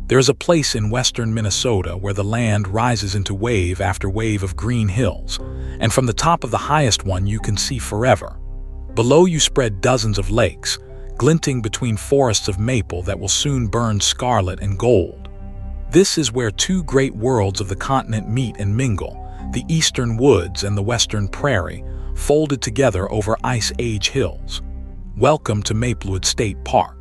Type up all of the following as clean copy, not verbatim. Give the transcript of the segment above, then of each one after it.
There is a place in western Minnesota where the land rises into wave after wave of green hills, and from the top of the highest one you can see forever. Below you spread dozens of lakes, glinting between forests of maple that will soon burn scarlet and gold. This is where two great worlds of the continent meet and mingle, the eastern woods and the western prairie, folded together over Ice Age hills. Welcome to Maplewood State Park.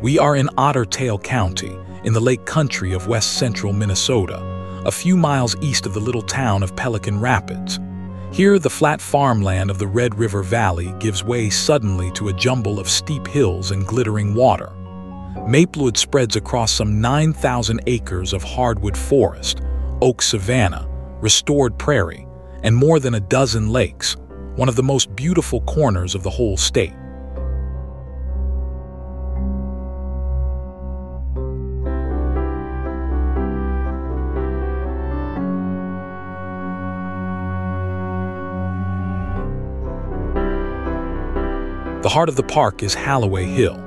We are in Otter Tail County, in the lake country of west-central Minnesota, a few miles east of the little town of Pelican Rapids. Here, the flat farmland of the Red River Valley gives way suddenly to a jumble of steep hills and glittering water. Maplewood spreads across some 9,000 acres of hardwood forest, oak savanna, restored prairie, and more than a dozen lakes, one of the most beautiful corners of the whole state. The heart of the park is Hallaway Hill.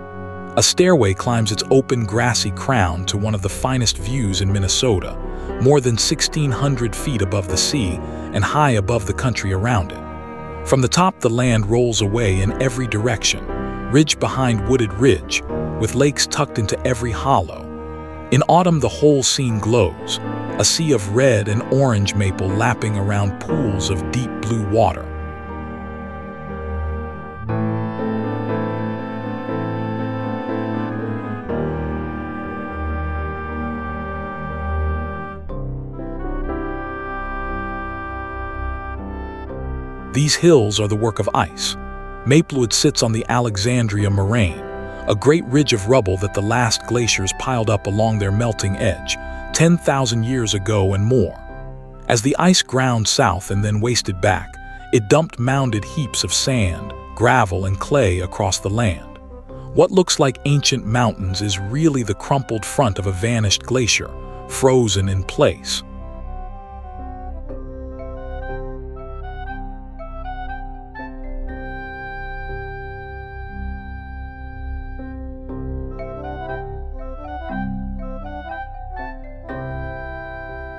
A stairway climbs its open grassy crown to one of the finest views in Minnesota, more than 1,600 feet above the sea and high above the country around it. From the top, the land rolls away in every direction, ridge behind wooded ridge, with lakes tucked into every hollow. In autumn, the whole scene glows, a sea of red and orange maple lapping around pools of deep blue water. These hills are the work of ice. Maplewood sits on the Alexandria Moraine, a great ridge of rubble that the last glaciers piled up along their melting edge, 10,000 years ago and more. As the ice ground south and then wasted back, it dumped mounded heaps of sand, gravel, and clay across the land. What looks like ancient mountains is really the crumpled front of a vanished glacier, frozen in place.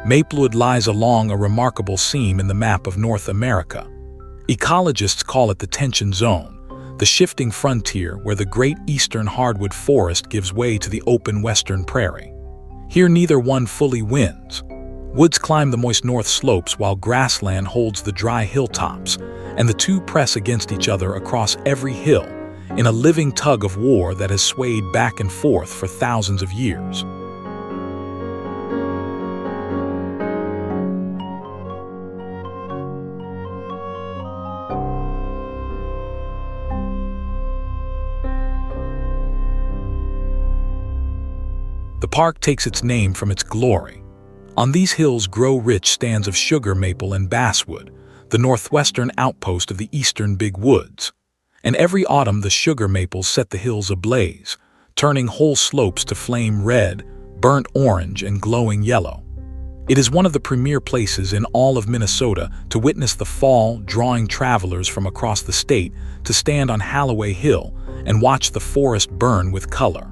Maplewood lies along a remarkable seam in the map of North America. Ecologists call it the tension zone, the shifting frontier where the great eastern hardwood forest gives way to the open western prairie. Here neither one fully wins. Woods climb the moist north slopes while grassland holds the dry hilltops, and the two press against each other across every hill in a living tug of war that has swayed back and forth for thousands of years. The park takes its name from its glory. On these hills grow rich stands of sugar maple and basswood, the northwestern outpost of the eastern big woods. And every autumn the sugar maples set the hills ablaze, turning whole slopes to flame red, burnt orange, and glowing yellow. It is one of the premier places in all of Minnesota to witness the fall, drawing travelers from across the state to stand on Hallaway Hill and watch the forest burn with color.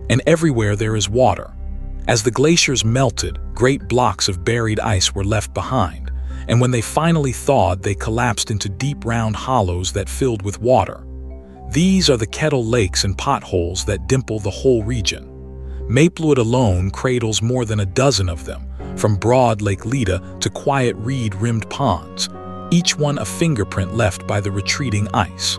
And everywhere there is water. As the glaciers melted, great blocks of buried ice were left behind, and when they finally thawed, they collapsed into deep round hollows that filled with water. These are the kettle lakes and potholes that dimple the whole region. Maplewood alone cradles more than a dozen of them, from broad Lake Leda to quiet reed-rimmed ponds, each one a fingerprint left by the retreating ice.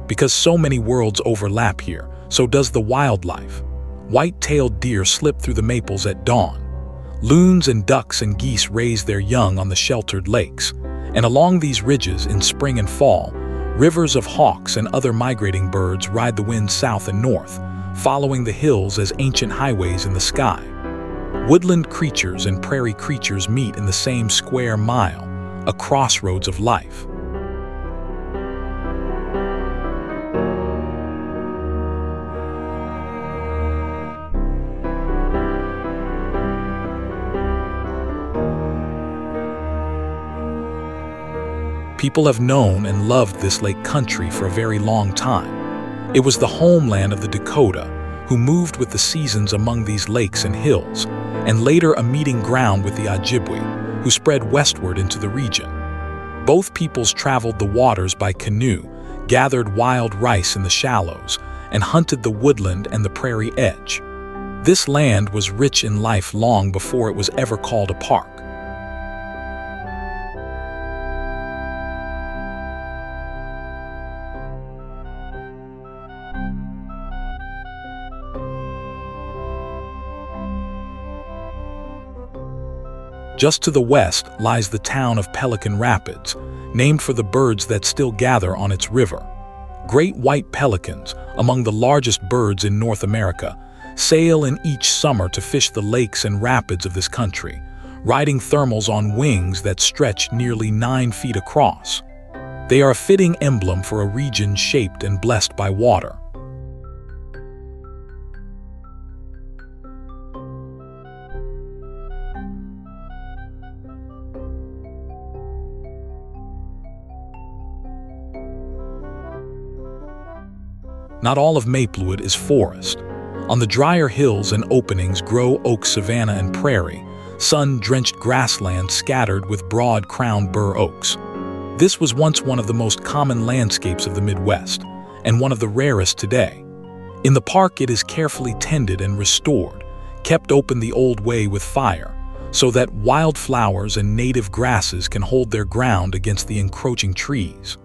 Because so many worlds overlap here, so does the wildlife. White-tailed deer slip through the maples at dawn. Loons and ducks and geese raise their young on the sheltered lakes, and along these ridges in spring and fall, rivers of hawks and other migrating birds ride the wind south and north, following the hills as ancient highways in the sky. Woodland creatures and prairie creatures meet in the same square mile, a crossroads of life. People have known and loved this lake country for a very long time. It was the homeland of the Dakota, who moved with the seasons among these lakes and hills, and later a meeting ground with the Ojibwe, who spread westward into the region. Both peoples traveled the waters by canoe, gathered wild rice in the shallows, and hunted the woodland and the prairie edge. This land was rich in life long before it was ever called a park. Just to the west lies the town of Pelican Rapids, named for the birds that still gather on its river. Great white pelicans, among the largest birds in North America, sail in each summer to fish the lakes and rapids of this country, riding thermals on wings that stretch nearly 9 feet across. They are a fitting emblem for a region shaped and blessed by water. Not all of Maplewood is forest. On the drier hills and openings grow oak, savanna, and prairie, sun-drenched grassland scattered with broad-crowned bur oaks. This was once one of the most common landscapes of the Midwest, and one of the rarest today. In the park it is carefully tended and restored, kept open the old way with fire, so that wildflowers and native grasses can hold their ground against the encroaching trees.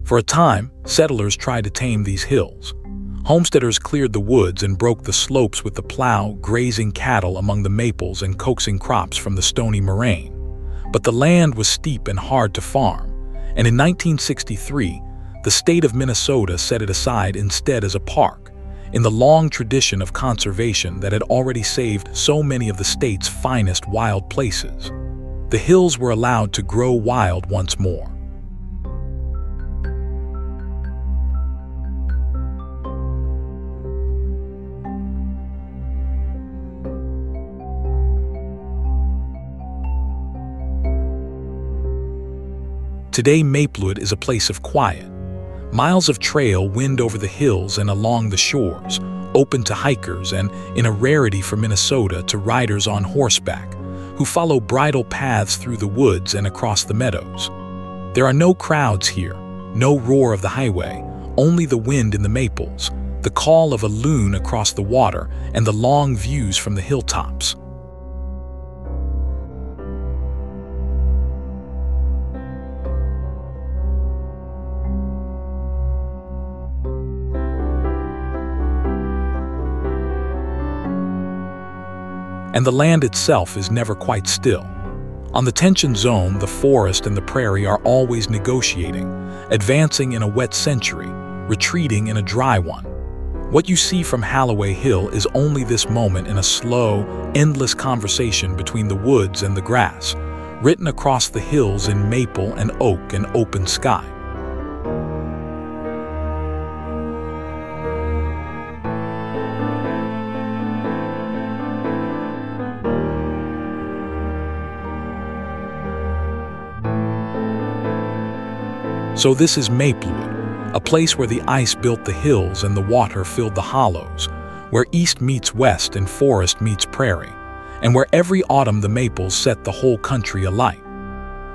For a time, settlers tried to tame these hills. Homesteaders cleared the woods and broke the slopes with the plow, grazing cattle among the maples and coaxing crops from the stony moraine. But the land was steep and hard to farm, and in 1963, the state of Minnesota set it aside instead as a park, in the long tradition of conservation that had already saved so many of the state's finest wild places. The hills were allowed to grow wild once more. Today, Maplewood is a place of quiet. Miles of trail wind over the hills and along the shores, open to hikers and, in a rarity for Minnesota, to riders on horseback, who follow bridle paths through the woods and across the meadows. There are no crowds here, no roar of the highway, only the wind in the maples, the call of a loon across the water, and the long views from the hilltops. And the land itself is never quite still. On the tension zone, the forest and the prairie are always negotiating, advancing in a wet century, retreating in a dry one. What you see from Hallaway Hill is only this moment in a slow, endless conversation between the woods and the grass, written across the hills in maple and oak and open sky. So this is Maplewood, a place where the ice built the hills and the water filled the hollows, where east meets west and forest meets prairie, and where every autumn the maples set the whole country alight.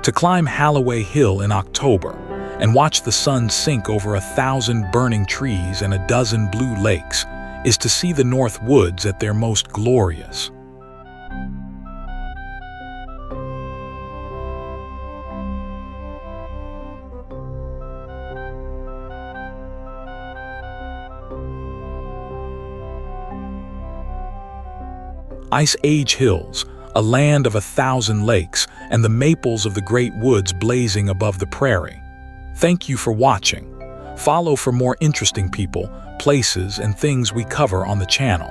To climb Hallaway Hill in October and watch the sun sink over 1,000 burning trees and a dozen blue lakes is to see the North Woods at their most glorious. Ice Age Hills, a land of 1,000 lakes, and the maples of the great woods blazing above the prairie. Thank you for watching. Follow for more interesting people, places, and things we cover on the channel.